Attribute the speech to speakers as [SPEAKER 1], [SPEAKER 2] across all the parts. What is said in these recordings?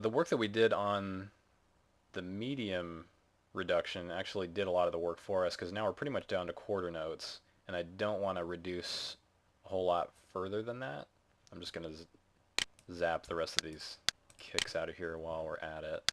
[SPEAKER 1] The work that we did on the medium reduction actually did a lot of the work for us because now we're pretty much down to quarter notes, and I don't want to reduce a whole lot further than that. I'm just going to zap the rest of these kicks out of here while we're at it.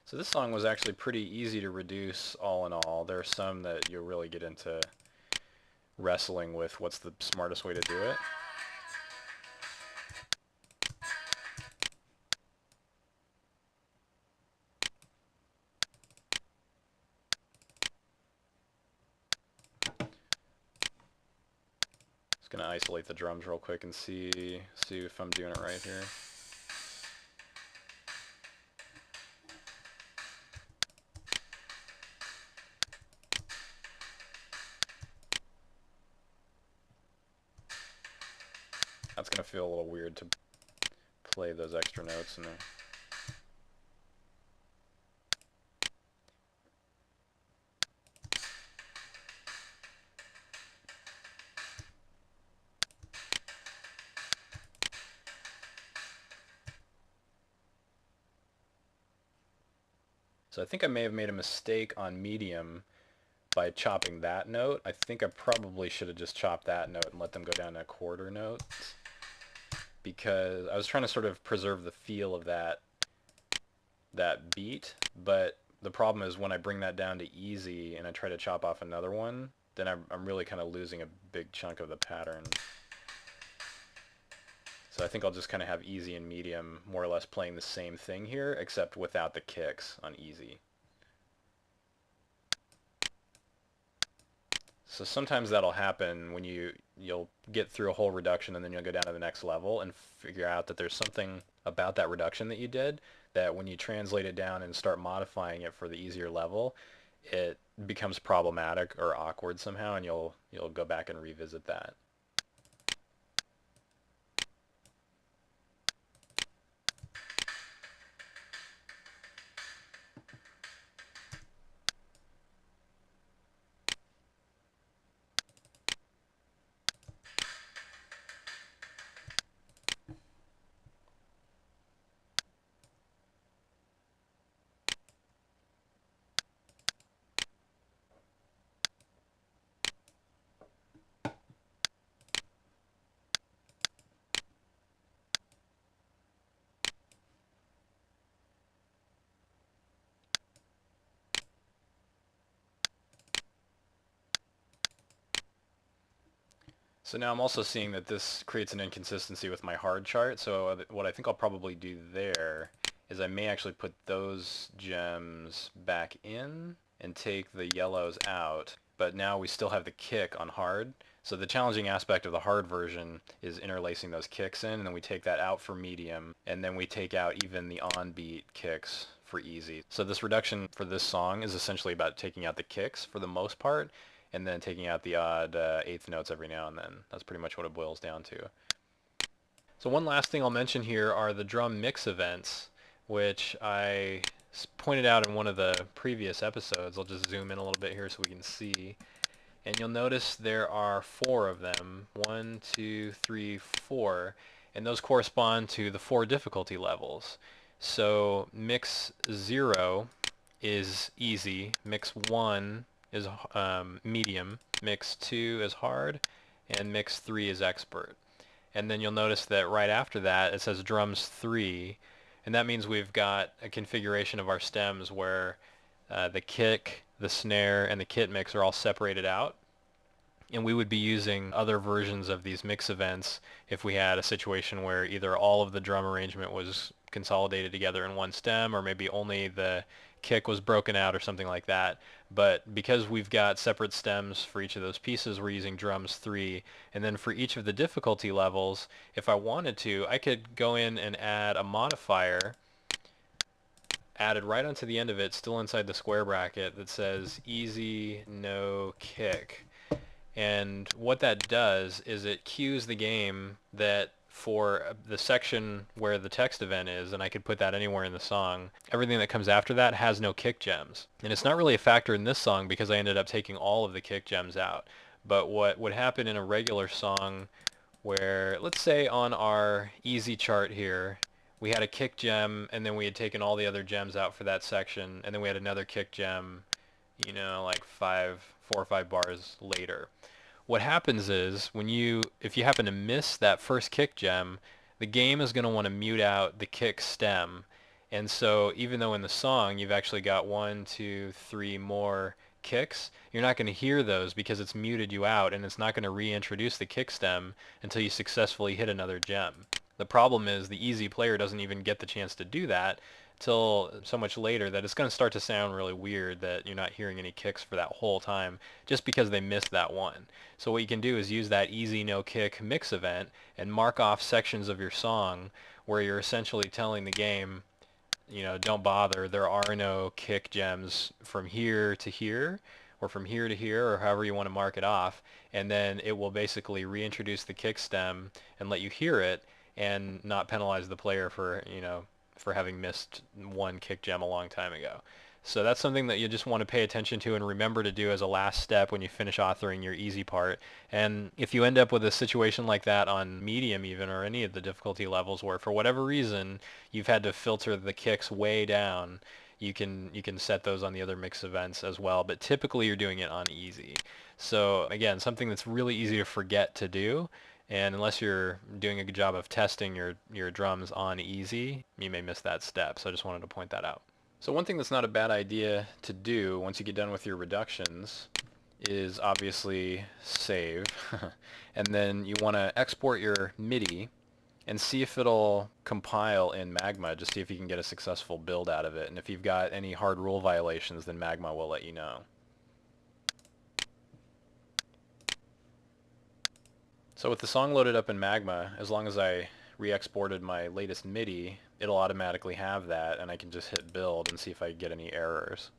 [SPEAKER 1] So this song was actually pretty easy to reduce all in all. There are some that you'll really get into wrestling with what's the smartest way to do it. Just gonna isolate the drums real quick and see if I'm doing it right here. That's gonna feel a little weird to play those extra notes in there. So I think I may have made a mistake on medium by chopping that note. I think I probably should have just chopped that note and let them go down to quarter notes, because I was trying to sort of preserve the feel of that beat, but the problem is when I bring that down to easy and I try to chop off another one, then I'm really kind of losing a big chunk of the pattern. So I think I'll just kind of have easy and medium more or less playing the same thing here, except without the kicks on easy. So sometimes that'll happen when you'll get through a whole reduction and then you'll go down to the next level and figure out that there's something about that reduction that you did that when you translate it down and start modifying it for the easier level, it becomes problematic or awkward somehow, and you'll go back and revisit that. So now I'm also seeing that this creates an inconsistency with my hard chart. So what I think I'll probably do there is I may actually put those gems back in and take the yellows out. But now we still have the kick on hard. So the challenging aspect of the hard version is interlacing those kicks in, and then we take that out for medium, and then we take out even the on-beat kicks for easy. So this reduction for this song is essentially about taking out the kicks for the most part, and then taking out the odd eighth notes every now and then. That's pretty much what it boils down to. So one last thing I'll mention here are the drum mix events, which I pointed out in one of the previous episodes. I'll just zoom in a little bit here so we can see. And you'll notice there are 4 of them. 1, 2, 3, 4. And those correspond to the 4 difficulty levels. So mix 0 is easy. Mix 1 is medium, mix 2 is hard, and mix 3 is expert. And then you'll notice that right after that it says drums 3, and that means we've got a configuration of our stems where the kick, the snare, and the kit mix are all separated out. And we would be using other versions of these mix events if we had a situation where either all of the drum arrangement was consolidated together in one stem, or maybe only the kick was broken out or something like that. But because we've got separate stems for each of those pieces, we're using drums 3. And then for each of the difficulty levels, if I wanted to, I could go in and add a modifier added right onto the end of it, still inside the square bracket, that says easy no kick. And what that does is it cues the game that for the section where the text event is, and I could put that anywhere in the song, everything that comes after that has no kick gems. And it's not really a factor in this song because I ended up taking all of the kick gems out. But what would happen in a regular song where, let's say on our easy chart here, we had a kick gem and then we had taken all the other gems out for that section, and then we had another kick gem, like 4 or 5 bars later. What happens is if you happen to miss that first kick gem, the game is going to want to mute out the kick stem. And so even though in the song you've actually got 1, 2, 3 more kicks, you're not going to hear those because it's muted you out, and it's not going to reintroduce the kick stem until you successfully hit another gem. The problem is the easy player doesn't even get the chance to do that till so much later that it's going to start to sound really weird that you're not hearing any kicks for that whole time just because they missed that one. So what you can do is use that easy no kick mix event and mark off sections of your song where you're essentially telling the game, don't bother, there are no kick gems from here to here or from here to here, or however you want to mark it off, and then it will basically reintroduce the kick stem and let you hear it and not penalize the player for having missed one kick gem a long time ago. So that's something that you just want to pay attention to and remember to do as a last step when you finish authoring your easy part. And if you end up with a situation like that on medium even, or any of the difficulty levels where for whatever reason you've had to filter the kicks way down, you can set those on the other mix events as well, but typically you're doing it on easy. So again, something that's really easy to forget to do, and unless you're doing a good job of testing your drums on easy, you may miss that step. So I just wanted to point that out. So one thing that's not a bad idea to do once you get done with your reductions is obviously save. And then you want to export your MIDI and see if it'll compile in Magma, just see if you can get a successful build out of it. And if you've got any hard rule violations, then Magma will let you know. So with the song loaded up in Magma, as long as I re-exported my latest MIDI, it'll automatically have that, and I can just hit build and see if I get any errors.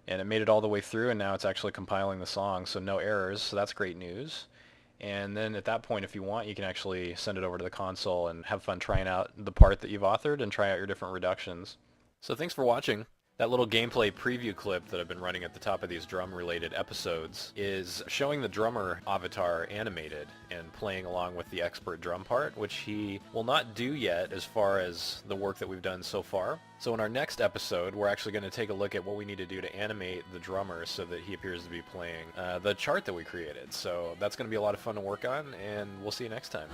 [SPEAKER 1] And it made it all the way through, and now it's actually compiling the song, so no errors, so that's great news. And then at that point, if you want, you can actually send it over to the console and have fun trying out the part that you've authored and try out your different reductions. So thanks for watching. That little gameplay preview clip that I've been running at the top of these drum-related episodes is showing the drummer avatar animated and playing along with the expert drum part, which he will not do yet as far as the work that we've done so far. So in our next episode, we're actually going to take a look at what we need to do to animate the drummer so that he appears to be playing the chart that we created. So that's going to be a lot of fun to work on, and we'll see you next time.